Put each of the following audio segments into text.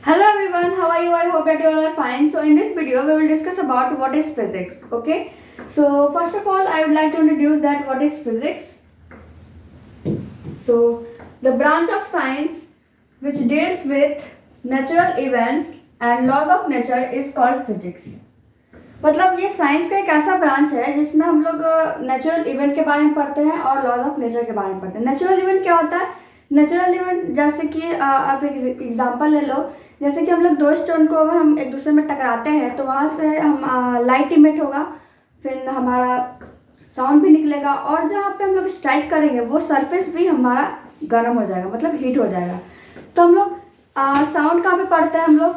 Hello everyone, how are you? I hope that you all are fine. So in this video, we will discuss about what is physics. Okay. So first of all, I would like to introduce that what is physics. So the branch of science which deals with natural events and laws of nature is called physics. मतलब ये science का एक ऐसा branch है जिसमें हम लोग natural event के बारे में पढ़ते हैं और लॉज ऑफ नेचर के बारे में पढ़ते हैं। नेचुरल इवेंट क्या होता है? नेचुरल इवेंट जैसे कि आप एक एग्जांपल ले लो, जैसे कि हम लोग दो स्टोन को अगर हम एक दूसरे में टकराते हैं तो वहाँ से हम लाइट इमिट होगा, फिर हमारा साउंड भी निकलेगा और जहाँ पे हम लोग स्ट्राइक करेंगे वो सरफेस भी हमारा गर्म हो जाएगा, मतलब हीट हो जाएगा। तो हम लोग साउंड कहाँ पे पढ़ते हैं? हम लोग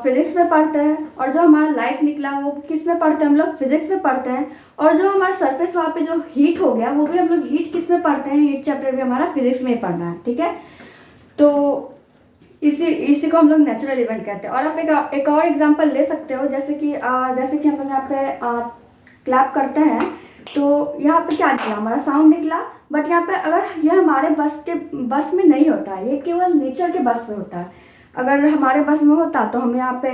फिजिक्स में पढ़ते हैं। और जो हमारा लाइट निकला वो किस में पढ़ते हैं? हम लोग फिजिक्स में पढ़ते हैं। और जो हमारा सरफेस वहाँ पे जो हीट हो गया वो भी हम लोग हीट किस में पढ़ते हैं? हीट चैप्टर भी हमारा फिजिक्स में ही पढ़ना है, ठीक है। तो इसी को हम लोग नेचुरल इवेंट कहते हैं। और आप एक और एग्जांपल ले सकते हो, जैसे कि हम लोग यहाँ पे क्लैप करते हैं तो यहाँ पे क्या निकला? हमारा साउंड निकला। बट यहाँ पे अगर यह हमारे बस में नहीं होता है, ये केवल नेचर के बस में होता है। अगर हमारे बस में होता तो हम यहाँ पे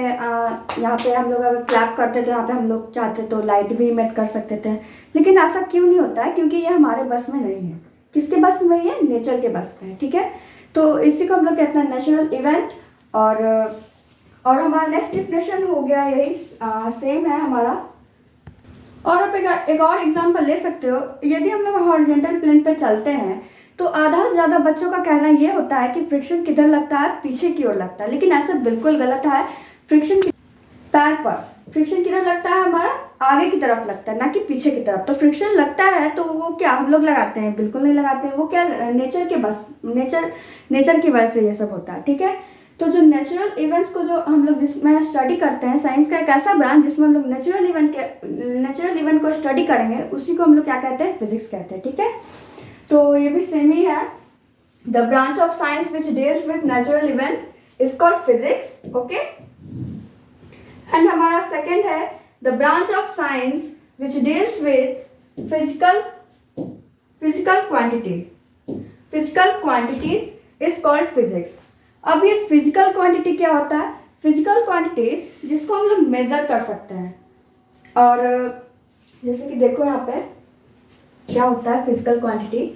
हम लोग अगर क्लैप करते तो यहाँ पे हम लोग चाहते तो लाइट भी इमिट कर सकते थे, लेकिन ऐसा क्यों नहीं होता है? क्योंकि ये हमारे बस में नहीं है। किसके बस में? ये नेचर के बस में है, ठीक है। तो इसी को हम लोग कहते हैं नेचुरल इवेंट। और हमारा नेक्स्ट डिफिनेशन हो गया यही सेम है हमारा। और आप एक और एग्जांपल ले सकते हो, यदि हम लोग हॉरिजॉन्टल प्लेन पे चलते हैं तो आधा से ज़्यादा बच्चों का कहना ये होता है कि फ्रिक्शन किधर लगता है? पीछे की ओर लगता है, लेकिन ऐसा बिल्कुल गलत है। फ्रिक्शन पैर पर फ्रिक्शन किधर लगता है? हमारा आगे की तरफ लगता है, ना कि पीछे की तरफ। तो फ्रिक्शन लगता है तो वो क्या हम लोग लगाते हैं? बिल्कुल नहीं लगाते हैं। वो क्या नेचर की वजह से ये सब होता है, ठीक है। तो जो नेचुरल इवेंट्स को जो हम लोग जिसमें स्टडी करते हैं, साइंस का एक ऐसा ब्रांच जिसमें हम लोग नेचुरल इवेंट को स्टडी करेंगे, उसी को हम लोग क्या कहते हैं? फिजिक्स कहते हैं, ठीक है। तो ये भी सेम ही है। The branch of science which deals with natural event is called physics, okay. And हमारा सेकंड है the branch of science which deals with physical quantities is called physics. अब ये फिजिकल क्वांटिटी क्या होता है? फिजिकल क्वांटिटीज जिसको हम लोग मेजर कर सकते हैं। और जैसे कि देखो यहाँ पे क्या होता है physical quantity.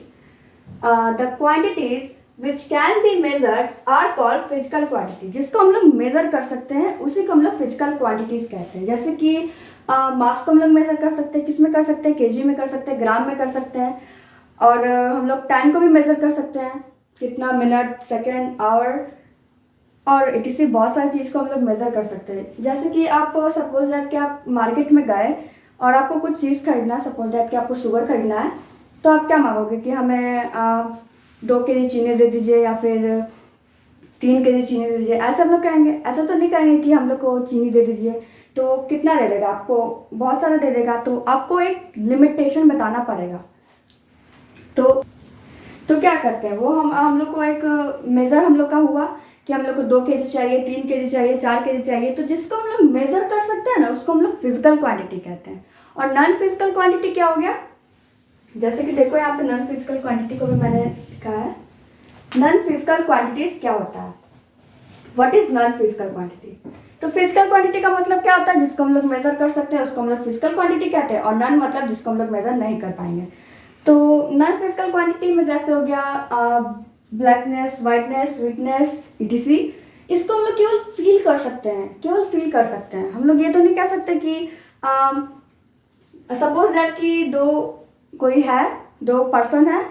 The quantities which can be measured are called physical quantity. जिसको हम लोग मेजर कर सकते हैं उसी को हम लोग फिजिकल क्वांटिटीज कहते हैं। जैसे कि मास को हम लोग मेजर कर सकते हैं, किस में कर सकते हैं? केजी में कर सकते हैं, ग्राम में कर सकते हैं। और हम लोग टाइम को भी मेजर कर सकते हैं, कितना मिनट, सेकेंड, आवर और इसी बहुत सारी चीज़ को हम लोग मेजर कर सकते हैं। जैसे कि आप सपोज दैट कि आप मार्केट में गए और आपको कुछ चीज़ खरीदना है, सपोज दैट कि आपको शुगर खरीदना है, तो आप क्या मांगोगे कि हमें 2 केजी चीनी दे दीजिए या फिर 3 केजी चीनी दे दीजिए, ऐसे हम लोग कहेंगे। ऐसा तो नहीं कहेंगे कि हम लोग को चीनी दे दीजिए, तो कितना दे देगा? आपको बहुत सारा दे देगा, तो आपको एक लिमिटेशन बताना पड़ेगा। तो क्या करते हैं वो हम लोग को एक मेज़र हम लोग का हुआ कि हम लोग को 2 केजी चाहिए, 3 केजी चाहिए, 4 केजी चाहिए। तो जिसको हम लोग मेजर कर सकते हैं ना, उसको हम लोग फिजिकल क्वांटिटी कहते हैं। और नॉन फिजिकल क्वांटिटी क्या हो गया? जैसे कि देखो यहाँ पे नॉन फिजिकल क्वांटिटी को भी मैंने लिखा है। नॉन फिजिकल क्वांटिटीज क्या होता है? What is non physical quantity? तो फिजिकल क्वांटिटी का मतलब क्या होता है? जिसको हम लोग मेजर कर सकते हैं उसको हम लोग फिजिकल क्वांटिटी कहते हैं। और नॉन मतलब जिसको हम लोग मेजर नहीं कर पाएंगे। तो नॉन फिजिकल क्वांटिटी में जैसे हो गया ब्लैकनेस, वाइटनेस, स्वीटनेस, इटीसी। इसको हम लोग केवल फील कर सकते हैं, हम लोग ये तो नहीं कह सकते कि सपोज दैट कि दो पर्सन है,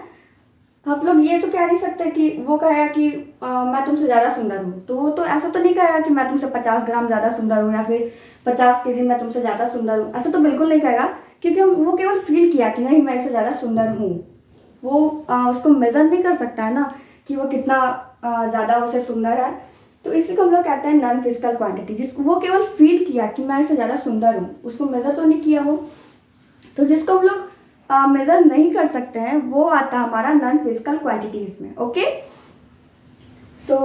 तो आप लोग ये तो कह नहीं सकते कि वो कहेगा कि मैं तुमसे ज़्यादा सुंदर हूँ। तो वो तो ऐसा तो नहीं कहेगा कि मैं तुमसे 50 ग्राम ज़्यादा सुंदर हूँ या फिर 50 केजी मैं तुमसे ज़्यादा सुंदर हूँ। ऐसा तो बिल्कुल नहीं कहेगा, क्योंकि वो केवल फील किया कि नहीं मैं इससे ज़्यादा सुंदर हूँ। वो उसको मेजर नहीं कर सकता है ना कि वो कितना ज़्यादा उसे सुंदर है। तो इसी को हम लोग कहते हैं नॉन फिजिकल क्वांटिटी। जिसको वो केवल फील किया कि मैं इससे ज़्यादा सुंदर हूँ, उसको मेजर तो नहीं किया वो। तो जिसको हम लोग मेजर नहीं कर सकते हैं वो आता है हमारा नॉन फिजिकल क्वांटिटीज में, ओके। सो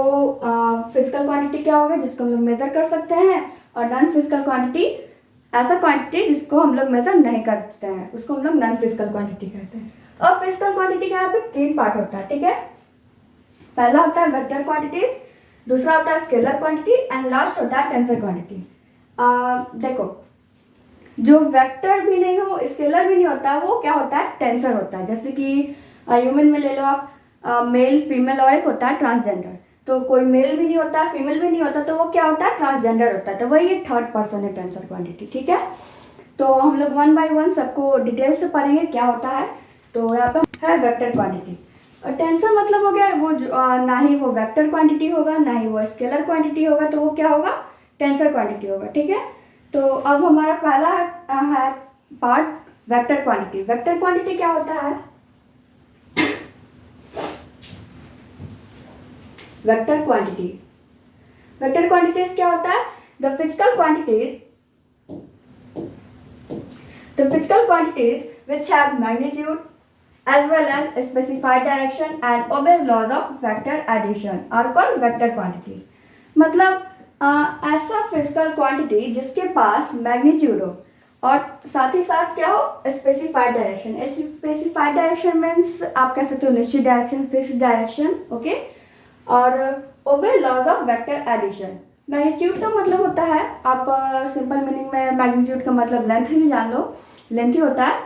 फिजिकल क्वांटिटी क्या होगा? जिसको हम लोग मेजर कर सकते हैं। और नॉन फिजिकल क्वांटिटी ऐसा क्वांटिटी जिसको हम लोग मेजर नहीं करते हैं, उसको हम लोग नॉन फिजिकल क्वांटिटी कहते हैं। और फिजिकल क्वांटिटी का यहाँ पे 3 पार्ट होता है, ठीक है। पहला होता है वेक्टर क्वांटिटीज, दूसरा होता है स्केलर क्वांटिटी एंड लास्ट होता है टेंसर क्वांटिटी। देखो, जो वेक्टर भी नहीं हो, स्केलर भी नहीं होता, वो क्या होता है, टेंसर होता है। जैसे कि ह्यूमन में ले लो आप, मेल फीमेल और एक होता है ट्रांसजेंडर। तो कोई मेल भी नहीं होता, फीमेल भी नहीं होता, तो वो क्या होता है, ट्रांसजेंडर होता है। तो वही ये थर्ड पर्सन है टेंसर क्वांटिटी, ठीक है। तो हम लोग वन बाय वन सबको डिटेल से पढ़ेंगे क्या होता है। तो यहाँ पर है वेक्टर क्वांटिटी। और टेंसर मतलब हो गया वो ना ही वो वेक्टर क्वांटिटी होगा, ना ही वो स्केलर क्वांटिटी होगा, तो वो क्या होगा, टेंसर क्वांटिटी होगा, ठीक है। तो अब हमारा पहला है part vector quantity. Vector quantity क्या होता है, वेक्टर क्वांटिटी, वेक्टर क्वांटिटीज क्या होता है, the physical quantities which have magnitude as well as a specified direction and obey laws of vector addition are called vector quantity। मतलब ऐसा physical quantity जिसके पास magnitude हो और साथ ही साथ क्या हो, specified direction. Specified direction means आप कह सकते हो निश्चित डायरेक्शन, फिक्स डायरेक्शन, ओके। और obey laws of vector addition. Magnitude का मतलब होता है, आप सिंपल मीनिंग में मैग्नीट्यूड का मतलब लेंथ ही जान लो, लेंथ ही होता है,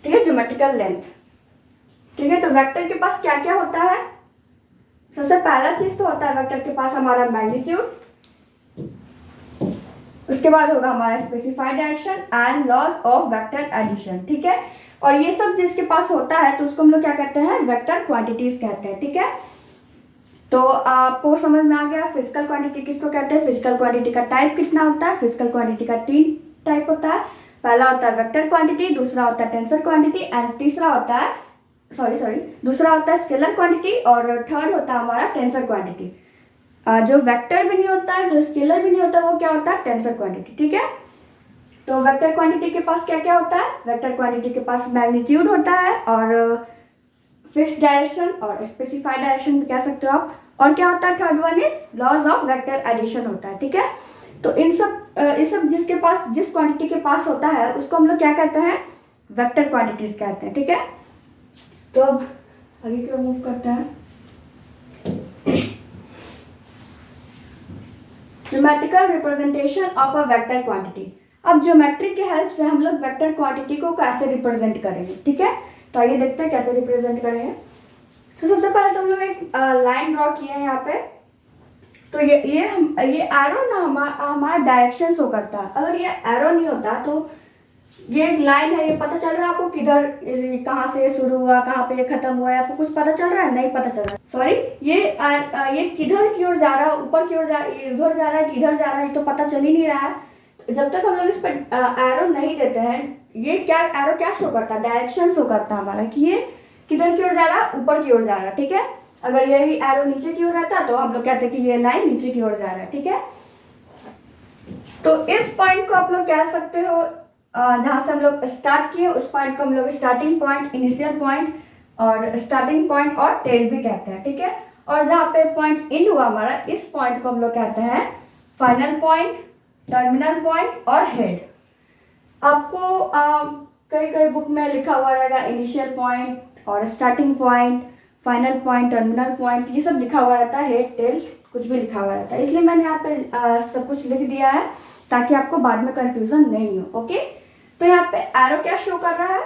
ठीक है, ज्योमेट्रिकल लेंथ, ठीक है। तो वेक्टर के पास क्या क्या होता है, सबसे पहला चीज तो होता है वेक्टर के पास हमारा मैग्नीट्यूड, उसके बाद होगा हमारा specified direction and laws of vector addition, ठीक है। और ये सब जिसके पास होता है तो उसको हम लोग क्या कहते हैं, वेक्टर क्वांटिटीज कहते हैं, ठीक है। तो आपको समझ में आ गया फिजिकल क्वांटिटी किसको कहते हैं। फिजिकल क्वांटिटी का टाइप कितना होता है, फिजिकल क्वांटिटी का 3 टाइप होता है। पहला होता है वेक्टर क्वांटिटी, दूसरा होता है टेंसर क्वांटिटी एंड तीसरा होता है दूसरा होता है स्केलर क्वांटिटी और थर्ड होता है हमारा टेंसर क्वांटिटी। जो वेक्टर भी नहीं होता है, जो स्केलर भी नहीं होता, वो क्या होता है, टेंसर क्वांटिटी, ठीक है। तो वेक्टर क्वांटिटी के पास क्या क्या होता है, वेक्टर क्वांटिटी के पास मैग्नीट्यूड होता है और फिक्स डायरेक्शन और स्पेसिफाइड डायरेक्शन भी कह सकते हो आप। और क्या होता है, third one is laws of vector addition होता है, ठीक है। तो इस सब जिसके पास, जिस क्वांटिटी के पास होता है उसको हम लोग क्या कहते हैं, वेक्टर क्वांटिटीज कहते हैं, ठीक है। तो अब आगे क्यों मूव करते हैं, geometrical representation of a vector quantity. अब ज्योमेट्रिक के हेल्प से हम लोग वेक्टर क्वांटिटी को कैसे रिप्रेजेंट करेंगे, ठीक है। तो आइए देखते हैं कैसे रिप्रेजेंट करेंगे। तो सबसे पहले तो हम लोग एक लाइन ड्रॉ किए हैं यहाँ पे। तो ये एरो ना हमारा डायरेक्शन शो करता है। अगर ये एरो नहीं होता तो ये एक लाइन है, ये पता चल रहा है आपको किधर, कहाँ से शुरू हुआ, कहाँ पे खत्म हुआ है, आपको कुछ पता चल रहा है, नहीं पता चल रहा है, सॉरी। ये किधर की ओर जा रहा है, ऊपर की ओर जा, उधर जा रहा है कि इधर जा रहा है, तो पता चल ही नहीं रहा है। जब तक हम लोग इस पर एरो नहीं देते हैं, ये क्या एरो क्या शो करता है, डायरेक्शन शो करता है हमारा कि ये किधर की ओर जा रहा है, ऊपर की ओर जा रहा है, ठीक है। अगर यही एरो नीचे की ओर रहता तो हम लोग कहते हैं कि ये लाइन नीचे की ओर जा रहा है, ठीक है। तो इस पॉइंट को आप लोग कह सकते हो, जहां से हम लोग स्टार्ट किए उस पॉइंट को हम लोग स्टार्टिंग पॉइंट, इनिशियल पॉइंट और स्टार्टिंग पॉइंट और टेल भी कहते हैं, ठीक है। और जहाँ पे पॉइंट एंड हुआ हमारा, इस पॉइंट को हम लोग कहते हैं फाइनल पॉइंट, टर्मिनल पॉइंट और हेड। आपको कई बुक में लिखा हुआ रहेगा इनिशियल पॉइंट और starting point, final point, terminal point, ये सब लिखा हुआ रहता है, हेड टेल कुछ भी लिखा हुआ रहता है। इसलिए मैंने यहाँ पे सब कुछ लिख दिया है ताकि आपको बाद में कंफ्यूजन नहीं हो, ओके। तो यहाँ पे एरो क्या शो कर रहा है,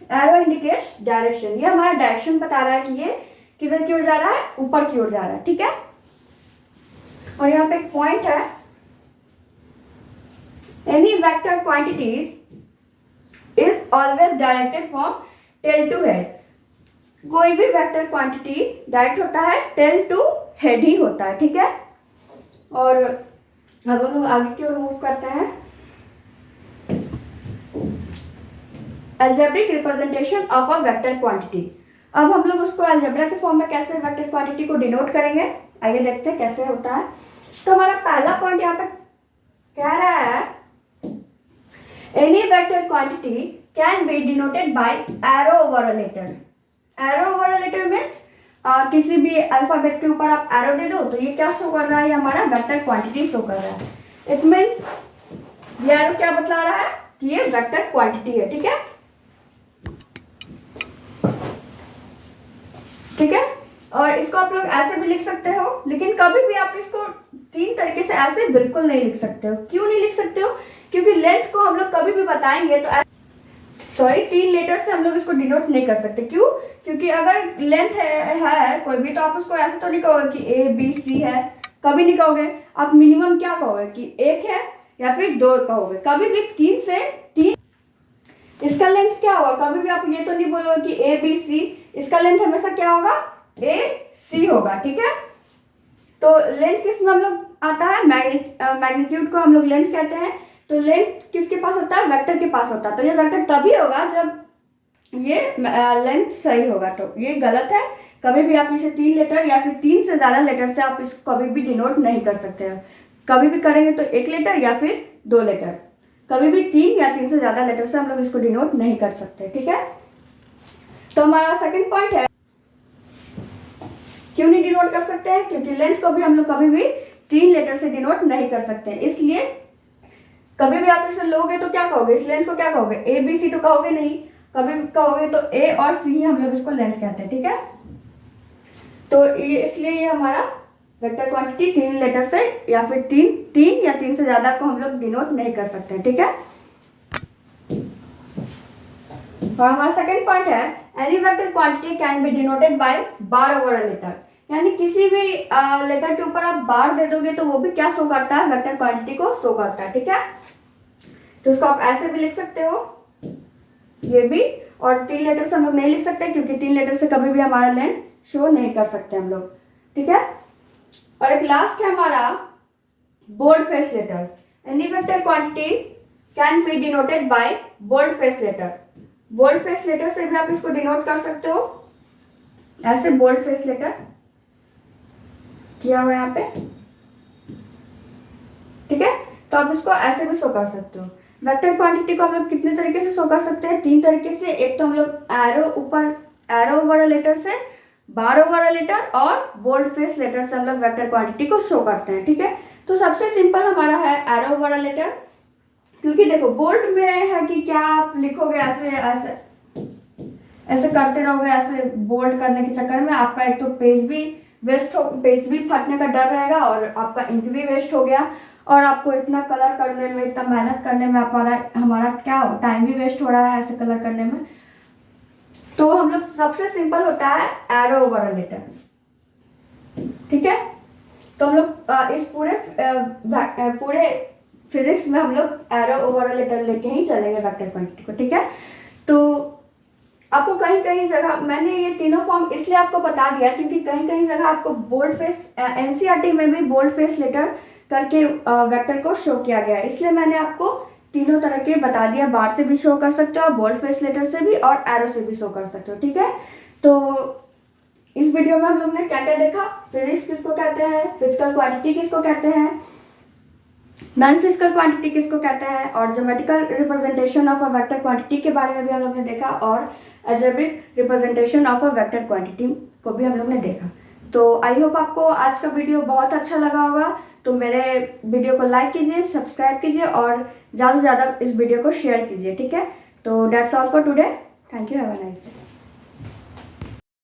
एरो इंडिकेट्स डायरेक्शन। ये हमारा डायरेक्शन बता रहा है कि ये किधर की ओर जा रहा है, ऊपर की ओर जा रहा है, ठीक है। और यहाँ पे एक पॉइंट है, any vector quantities is always directed from tail to head. कोई भी वेक्टर क्वांटिटी डायरेक्ट होता है टेल टू हेड ही होता है, ठीक है। और अब हम लोग आगे की ओर मूव करते हैं, algebraic representation of a vector quantity. अब हम लोग उसको अलजेब्रा के फॉर्म में कैसे वेक्टर क्वांटिटी को डिनोट करेंगे, आइए देखते हैं कैसे होता है। तो हमारा पहला पॉइंट यहाँ पे कह रहा है, any vector quantity can be denoted by arrow over a letter. Arrow over a letter means किसी भी अल्फाबेट के ऊपर आप एरो दे दो तो ये क्या शो कर रहा है, ये हमारा वेक्टर क्वांटिटी शो कर रहा है। इट मीन्स ये एरो क्या बतला रहा है कि ये वेक्टर क्वांटिटी है, ठीक है, ठीक है। और इसको आप लोग ऐसे भी लिख सकते हो, लेकिन कभी भी आप इसको 3 तरीके से ऐसे बिल्कुल नहीं लिख सकते हो। क्यों नहीं लिख सकते हो? क्योंकि लेंथ को हम लोग कभी भी बताएंगे तो 3 लेटर से हम लोग इसको डिनोट नहीं कर सकते। क्यों? क्योंकि अगर लेंथ है कोई भी, तो आप उसको ऐसे तो नहीं कहोगे कि ABC है, कभी नहीं कहोगे। आप मिनिमम क्या कहोगे कि 1 है या फिर 2 कहोगे। कभी भी 3 से 3 इसका लेंथ क्या होगा? कभी भी आप ये तो नहीं बोलोगे कि ABC, इसका लेंथ हमेशा क्या होगा? AC होगा। ठीक है, तो लेंथ किस में हम लोग आता है? मैग्नीट्यूड को हम लोग लेंथ कहते हैं। तो लेंथ किसके पास होता है? वेक्टर के पास होता है। तो ये वेक्टर तभी होगा जब ये लेंथ सही होगा। तो ये गलत है। कभी भी आप इसे 3 लेटर या फिर 3 से ज़्यादा लेटर से आप इसको कभी भी डिनोट नहीं कर सकते हैं। कभी भी करेंगे तो 1 लेटर या फिर 2 लेटर, कभी भी 3 या 3 से ज़्यादा लेटर से हम लोग इसको डिनोट नहीं कर सकते। ठीक है, तो हमारा सेकंड पॉइंट है क्यों नहीं डिनोट कर सकते हैं? क्योंकि लेंथ को भी हम लोग कभी भी 3 लेटर से डिनोट नहीं कर सकते। इसलिए कभी भी आप इसे लोगे तो क्या कहोगे? इस लेंथ को क्या कहोगे? ABC तो कहोगे नहीं, कभी भी कहोगे तो A और C ही हम लोग इसको लेंथ कहते हैं। ठीक है, तो ये इसलिए ये हमारा वेक्टर क्वांटिटी 3 लेटर से या फिर 3 या 3 से ज्यादा को हम लोग डिनोट नहीं कर सकते हैं। ठीक है, और हमारा सेकंड पॉइंट है any vector quantity can be denoted by bar over a letter. यानी किसी भी लेटर के ऊपर आप बार दे दोगे तो वो भी क्या शो करता है? वेक्टर क्वांटिटी को शो करता है। ठीक है, तो इसको आप ऐसे भी लिख सकते हो, ये भी। और 3 लेटर से हम लोग नहीं लिख सकते क्योंकि 3 लेटर से कभी भी हमारा लेंथ शो नहीं कर सकते हम लोग। ठीक है, और एक लास्ट है हमारा bold face letter. Any vector quantity can be denoted by bold face letter. Bold face letter से भी आप इसको डिनोट कर सकते हो, ऐसे बोल्ड फेस लेटर किया हुआ है यहाँ पे। ठीक है, तो आप इसको ऐसे भी शो कर सकते हो। वेक्टर क्वांटिटी को हम लोग कितने तरीके से शो कर सकते हैं? 3 तरीके से। एक तो हम लोग एरो ओवर लेटर से, बार ओवर लेटर और बोल्ड फेस लेटर से हम लोग वेक्टर क्वांटिटी को शो करते हैं। ठीक है, तो सबसे सिंपल हमारा है एरो ओवर लेटर। क्योंकि देखो बोल्ड में है कि क्या आप लिखोगे ऐसे ऐसे ऐसे करते रहोगे, ऐसे बोल्ड करने के चक्कर में आपका एक तो पेज भी फटने का डर रहेगा और आपका इंक भी वेस्ट हो गया, और आपको इतना कलर करने में, इतना मेहनत करने में हमारा क्या टाइम भी वेस्ट हो रहा है ऐसे कलर करने में। तो हम लोग सबसे सिंपल होता है एरो ओवर लेटर। ठीक है, तो हम लोग इस पूरे फिजिक्स में हम लोग एरो ओवर लेटर लेके ही चलेंगे वेक्टर क्वांटिटी को। ठीक है, तो आपको कहीं कहीं जगह मैंने ये तीनों फॉर्म इसलिए आपको बता दिया क्योंकि कहीं कहीं जगह आपको बोल्ड फेस एनसीईआरटी में भी बोल्ड फेस लेटर करके वेक्टर को शो किया गया है। इसलिए मैंने आपको तीनों तरह के बता दिया, बार से भी शो कर सकते हो, बोल्ड फेस लेटर से भी, और एरो से भी शो कर सकते हो। ठीक है, तो इस वीडियो में हम लोग ने क्या क्या देखा? फिजिक्स किसको कहते हैं, फिजिकल क्वांटिटी किसको कहते हैं, नॉन फिजिकल क्वांटिटी किसको कहते हैं, और geometrical representation of a vector quantity के बारे में भी हम लोग ने देखा, और algebraic representation of a vector quantity को भी हम लोग ने देखा। तो आई होप आपको आज का वीडियो बहुत अच्छा लगा होगा। तो मेरे वीडियो को लाइक कीजिए, सब्सक्राइब कीजिए और ज़्यादा से ज़्यादा इस वीडियो को शेयर कीजिए। ठीक है, तो that's all for today. Thank you, have a nice day.